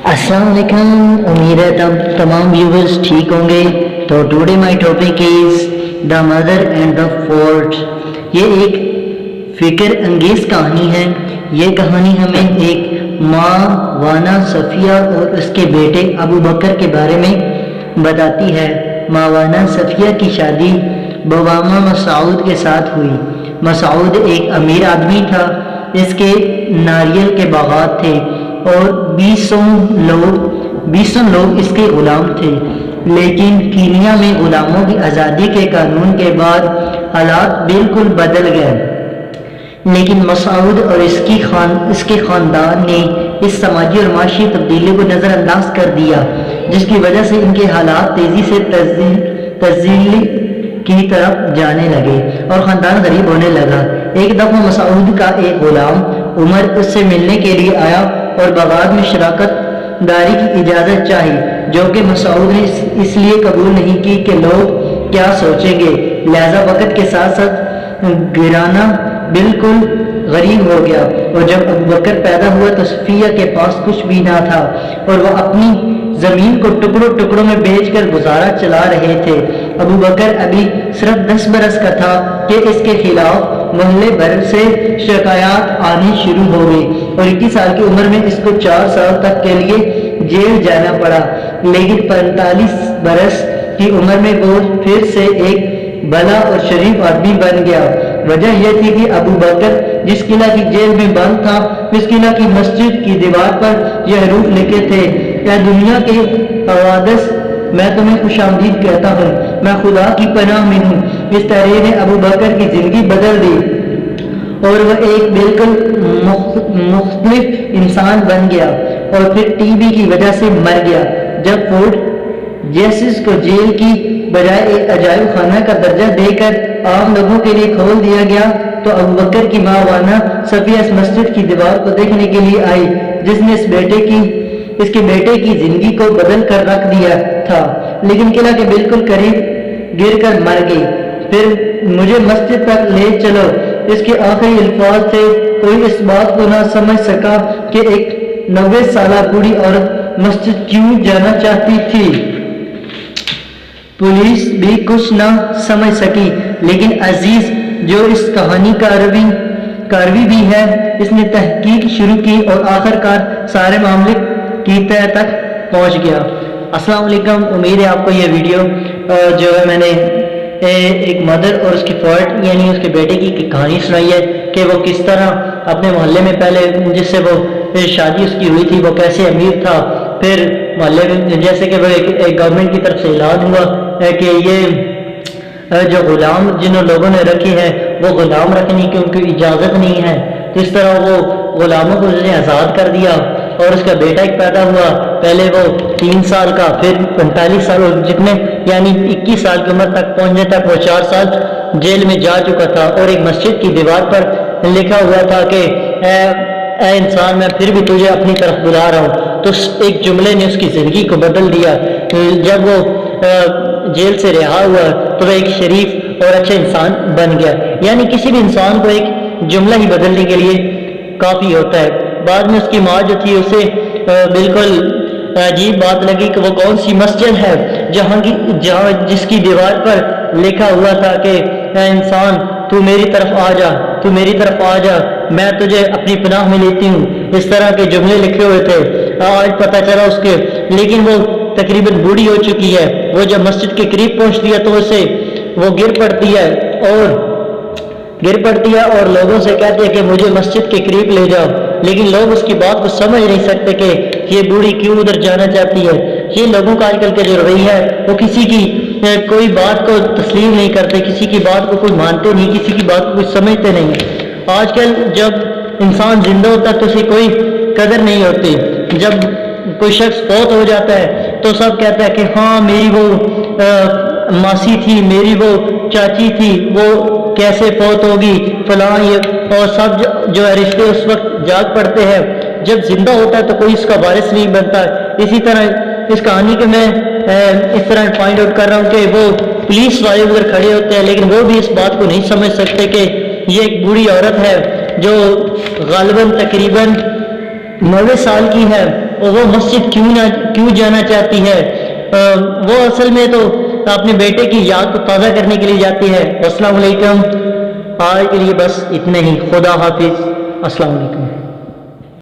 अस्सलाम वालेकुम। उम्मीद है तमाम व्यूवर्स ठीक होंगे। तो today my topic is the mother and the fault. ये एक फ़िक्र अंगेज़ कहानी है। ये कहानी हमें एक माँ वाना सफ़िया और उसके बेटे अबू बकर के बारे में बताती है। माँ वाना सफ़िया की शादी बवामा मसऊद के साथ हुई। मसऊद एक अमीर आदमी था। इसके नारियल के बागात थे और 20 लोग इसके ग़ुलाम थे। लेकिन कीनिया में ग़ुलामों की आज़ादी के कानून के बाद हालात बिल्कुल बदल गए। लेकिन मसऊद और इसके ख़ानदान ने इस समाजी और माशी तब्दीली को नज़रअंदाज कर दिया, जिसकी वजह से इनके हालात तेज़ी से तब्दीली की तरफ जाने लगे और ख़ानदान गरीब होने लगा। एक दफ़ा मसऊद का एक ग़ुलाम उमर उससे मिलने के लिए आया और बगावत में शराकत दारी की इजाज़त चाही, जो कि मसऊद ने इसलिए कबूल नहीं की कि लोग क्या सोचेंगे। लिहाजा वक़्त के साथ साथ गिराना बिल्कुल गरीब हो गया। और जब अबू बकर पैदा हुआ तो सफ़िया के पास कुछ भी ना था और वह अपनी ज़मीन को टुकड़ों टुकड़ों में बेचकर गुजारा चला रहे थे। अबू बकर अभी सिर्फ 10 बरस का था कि इसके खिलाफ मोहल्ले भर से शिकायत आनी शुरू हो गई और 21 साल की उम्र में इसको 4 साल तक के लिए जेल जाना पड़ा। लेकिन 45 बरस की उम्र में वो फिर से एक भला और शरीफ आदमी बन गया। वजह यह थी कि अबू बकर जिस किला की जेल में बंद था, उस किला की मस्जिद की दीवार पर यह रूप लिखे थे, या दुनिया के हवादिस मैं तुम्हें खुशामदीद कहता हूँ, मैं खुदा की पनाह में हूँ। इस तहरीर ने अबू बकर की ज़िंदगी बदल दी और वह एक बिल्कुल मुख्तलिफ इंसान बन गया और फिर टीबी की वजह से मर गया। जब फोर्ट जेसिस को जेल की बजाय एक अजायब खाना का दर्जा देकर आम लोगों के लिए खोल दिया गया, तो अबू बकर की माँ वाना सफ़िया इस मस्जिद की दीवार को देखने के लिए आई, जिसने इसके बेटे की जिंदगी को बदल कर रख दिया था। लेकिन किला के बिल्कुल करीब गिरकर मर गई। फिर मुझे मस्जिद तक ले चलो, इसके आखिरी अल्फाज थे। कोई इस बात को ना समझ सका कि एक 90 साल बूढ़ी औरत मस्जिद क्यों जाना चाहती थी। पुलिस भी कुछ ना समझ सकी, लेकिन अजीज जो इस कहानी का कारवी भी है, इसने तहकीक शुरू की और आखिरकार सारे मामले की तह तक पहुंच गया। अस्सलाम वालेकुम। उम्मीद है आपको यह वीडियो जो है मैंने एक मदर और उसकी फॉल्ट यानी उसके बेटे की कहानी सुनाई है कि वो किस तरह अपने मोहल्ले में पहले जिससे वो शादी उसकी हुई थी वो कैसे अमीर था, फिर मोहल्ले में जैसे कि वो एक गवर्नमेंट की तरफ से ऐलान हुआ कि ये जो गुलाम जिन लोगों ने रखे हैं वो गुलाम रखने की उनकी इजाज़त नहीं है, तो इस तरह वो गुलामों को उसने आज़ाद कर दिया और उसका बेटा एक पैदा हुआ। पहले वो 3 साल का, फिर 45 साल जितने यानी 21 साल की उम्र तक पहुंचने तक वो 4 साल जेल में जा चुका था और एक मस्जिद की दीवार पर लिखा हुआ था कि ऐ इंसान मैं फिर भी तुझे अपनी तरफ बुला रहा हूँ। तो एक जुमले ने उसकी ज़िंदगी को बदल दिया। जब वो जेल से रिहा हुआ तो वह एक शरीफ और अच्छा इंसान बन गया। यानी किसी भी इंसान को एक जुमला ही बदलने के लिए काफ़ी होता है। बाद में उसकी माँ जो थी उसे बिल्कुल अजीब बात लगी कि वो कौन सी मस्जिद है जहाँ जिसकी दीवार पर लिखा हुआ था कि इंसान तू मेरी तरफ आ जा, तू मेरी तरफ आ जा, मैं तुझे अपनी पनाह में लेती हूँ। इस तरह के जुमले लिखे हुए थे। आज पता चला उसके, लेकिन वो तकरीबन बूढ़ी हो चुकी है। वो जब मस्जिद के करीब पहुँचती है तो उसे वो गिर पड़ती है और लोगों से कहती है कि मुझे मस्जिद के करीब ले जाओ। लेकिन लोग उसकी बात को समझ नहीं सकते कि ये बूढ़ी क्यों उधर जाना चाहती है। ये लोगों का आजकल के जो रवैया है वो किसी की कोई बात को तस्लीम नहीं करते, किसी की बात को कोई मानते नहीं, किसी की बात को कोई समझते नहीं। आजकल जब इंसान जिंदा होता है तो उसे कोई कदर नहीं होती। जब कोई शख्स फौत हो जाता है तो सब कहता है कि हाँ मेरी वो मासी थी, मेरी वो चाची थी, वो कैसे फौत होगी फलां, ये और सब जो है रिश्ते उस वक्त जाग पड़ते हैं। जब जिंदा होता है तो कोई इसका वारिस नहीं बनता। इसी तरह इस कहानी के मैं इस तरह फाइंड आउट कर रहा हूँ कि वो पुलिस वाले उधर खड़े होते हैं, लेकिन वो भी इस बात को नहीं समझ सकते कि ये एक बूढ़ी औरत है जो गालिबन तकरीबन 90 سال کی ہے اور وہ مسجد کیوں جانا چاہتی ہے؟ وہ اصل میں تو اپنے بیٹے کی یاد کو تازہ کرنے کے لیے جاتی ہے۔ السلام علیکم، آج کے لیے بس اتنے ہی، خدا حافظ، السلام علیکم۔